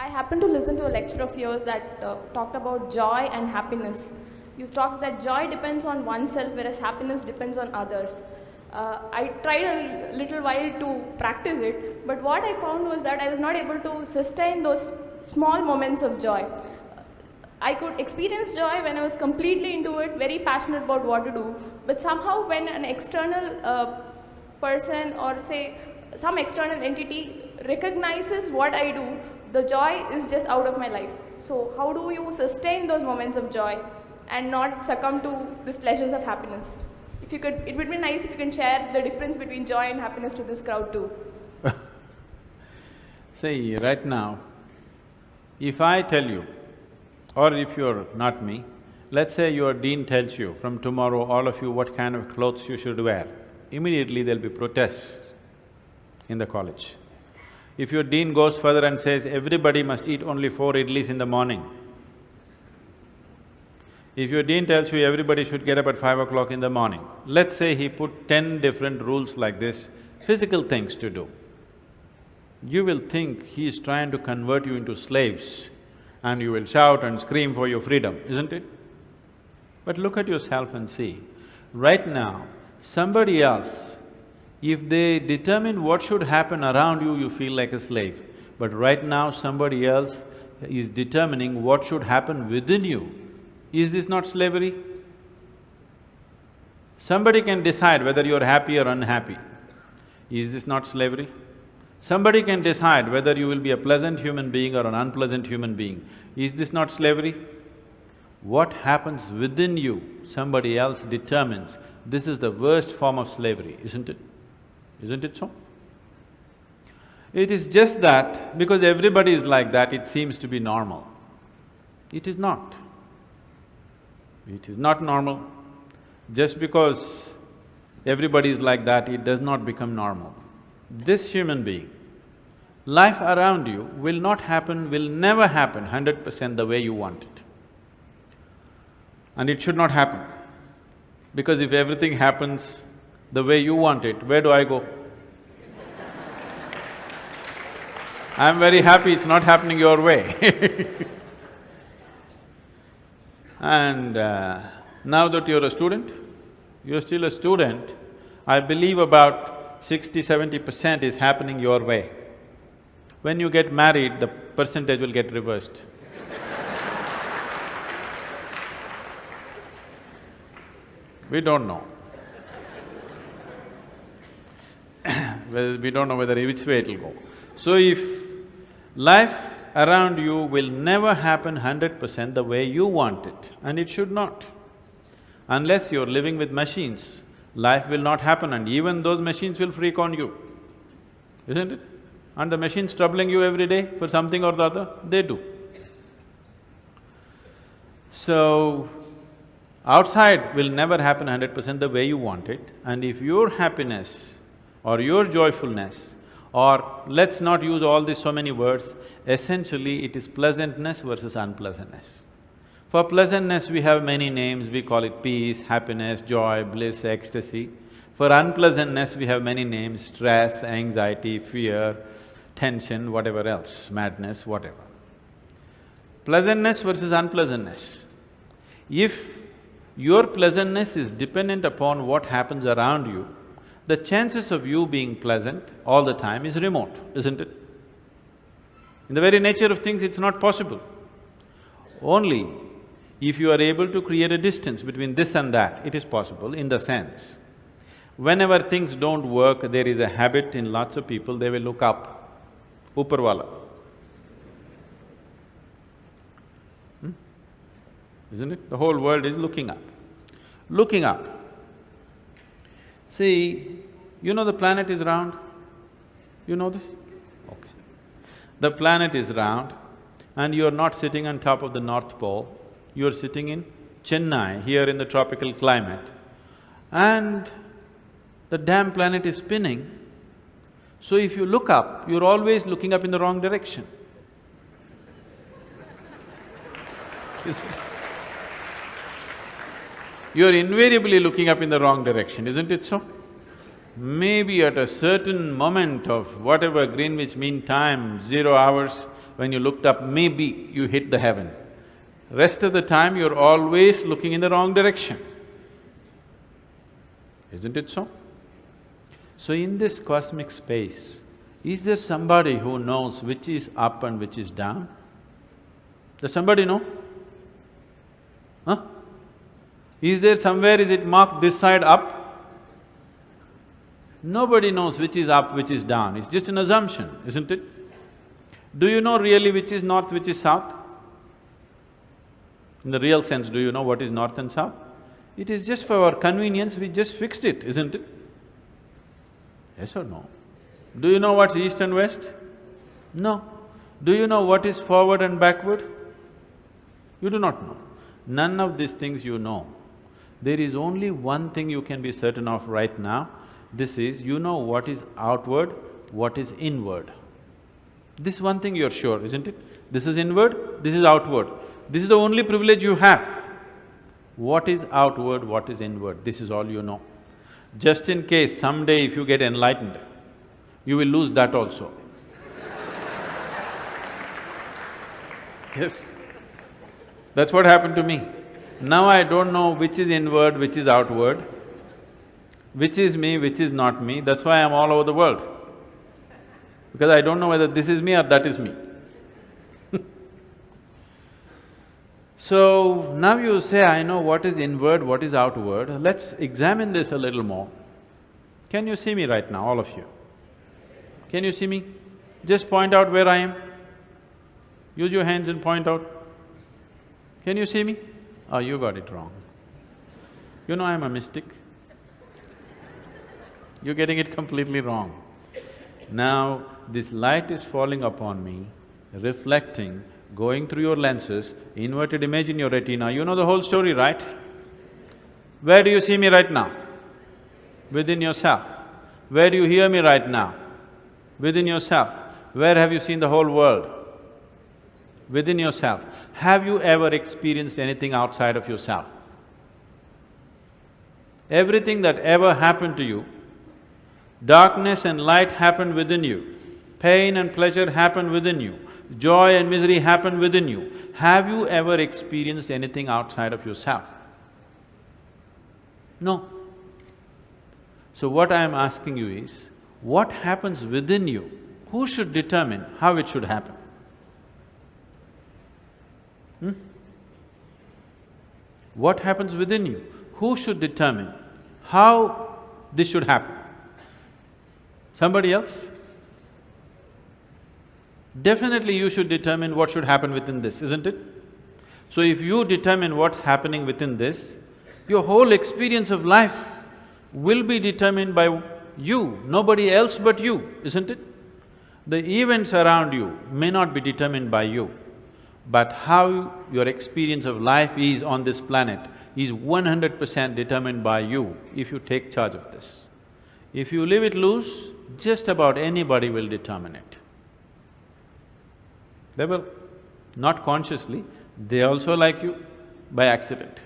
I happened to listen to a lecture of yours that talked about joy and happiness. You talked that joy depends on oneself, whereas happiness depends on others. I tried a little while to practice it, but what I found was that I was not able to sustain those small moments of joy. I could experience joy when I was completely into it, very passionate about what to do, but somehow when an external person or say some external entity recognizes what I do, the joy is just out of my life. So how do you sustain those moments of joy and not succumb to these pleasures of happiness? If you could, it would be nice if you can share the difference between joy and happiness to this crowd too. See, right now, if I tell you, or if you're not me, let's say your dean tells you, from tomorrow all of you what kind of clothes you should wear, immediately there'll be protests in the college. If your dean goes further and says, everybody must eat only 4 idlis in the morning, if your dean tells you everybody should get up at 5 o'clock in the morning, let's say he put 10 different rules like this, physical things to do, you will think he is trying to convert you into slaves and you will shout and scream for your freedom, isn't it? But look at yourself and see, right now, somebody else, if they determine what should happen around you, you feel like a slave. But right now, somebody else is determining what should happen within you. Is this not slavery? Somebody can decide whether you're happy or unhappy. Is this not slavery? Somebody can decide whether you will be a pleasant human being or an unpleasant human being. Is this not slavery? What happens within you, somebody else determines. This is the worst form of slavery, isn't it? Isn't it so? It is just that because everybody is like that, it seems to be normal. It is not. It is not normal. Just because everybody is like that, it does not become normal. This human being, life around you will not happen, will never happen 100% the way you want it. And it should not happen. Because if everything happens the way you want it, where do I go? I'm very happy it's not happening your way. And now that you're a student, you're still a student, I believe about 60–70% is happening your way. When you get married, the percentage will get reversed. We don't know. Well, we don't know whether which way it'll go. So if life around you will never happen 100% the way you want it, and it should not. Unless you're living with machines, life will not happen and even those machines will freak on you, isn't it? And the machines troubling you every day for something or the other, they do. So, outside will never happen 100% the way you want it, and if your happiness or your joyfulness, or let's not use all these so many words, essentially it is pleasantness versus unpleasantness. For pleasantness we have many names, we call it peace, happiness, joy, bliss, ecstasy. For unpleasantness we have many names, stress, anxiety, fear, tension, whatever else, madness, whatever. Pleasantness versus unpleasantness. If your pleasantness is dependent upon what happens around you, the chances of you being pleasant all the time is remote, isn't it? In the very nature of things, it's not possible. Only if you are able to create a distance between this and that, it is possible in the sense, whenever things don't work, there is a habit in lots of people, they will look up, Upperwala. Isn't it? The whole world is looking up. Looking up. See, you know the planet is round? You know this? Okay. The planet is round and you're not sitting on top of the North Pole, you're sitting in Chennai, here in the tropical climate, and the damn planet is spinning. So if you look up, you're always looking up in the wrong direction. Isn't it? You're invariably looking up in the wrong direction, isn't it so? Maybe at a certain moment of whatever Greenwich Mean Time, 0 hours, when you looked up, maybe you hit the heaven. Rest of the time, you're always looking in the wrong direction. Isn't it so? So in this cosmic space, is there somebody who knows which is up and which is down? Does somebody know? Huh? Is there somewhere, is it marked this side up? Nobody knows which is up, which is down, it's just an assumption, isn't it? Do you know really which is north, which is south? In the real sense, do you know what is north and south? It is just for our convenience, we just fixed it, isn't it? Yes or no? Do you know what's east and west? No. Do you know what is forward and backward? You do not know. None of these things you know. There is only one thing you can be certain of right now, this is, you know what is outward, what is inward. This one thing you're sure, isn't it? This is inward, this is outward. This is the only privilege you have. What is outward, what is inward, this is all you know. Just in case someday if you get enlightened, you will lose that also. Yes, that's what happened to me. Now I don't know which is inward, which is outward, which is me, which is not me, that's why I'm all over the world. Because I don't know whether this is me or that is me. So, now you say, I know what is inward, what is outward, let's examine this a little more. Can you see me right now, all of you? Can you see me? Just point out where I am. Use your hands and point out. Can you see me? Oh, you got it wrong. You know I'm a mystic. You're getting it completely wrong. Now, this light is falling upon me, reflecting, going through your lenses, inverted image in your retina, you know the whole story, right? Where do you see me right now? Within yourself. Where do you hear me right now? Within yourself. Where have you seen the whole world? Within yourself. Have you ever experienced anything outside of yourself? Everything that ever happened to you, darkness and light happened within you, pain and pleasure happened within you, joy and misery happen within you. Have you ever experienced anything outside of yourself? No. So what I am asking you is, what happens within you? Who should determine how it should happen? What happens within you? Who should determine how this should happen? Somebody else? Definitely you should determine what should happen within this, isn't it? So if you determine what's happening within this, your whole experience of life will be determined by you, nobody else but you, isn't it? The events around you may not be determined by you, but how your experience of life is on this planet is 100% determined by you if you take charge of this. If you leave it loose, just about anybody will determine it. They will, not consciously, they also like you by accident.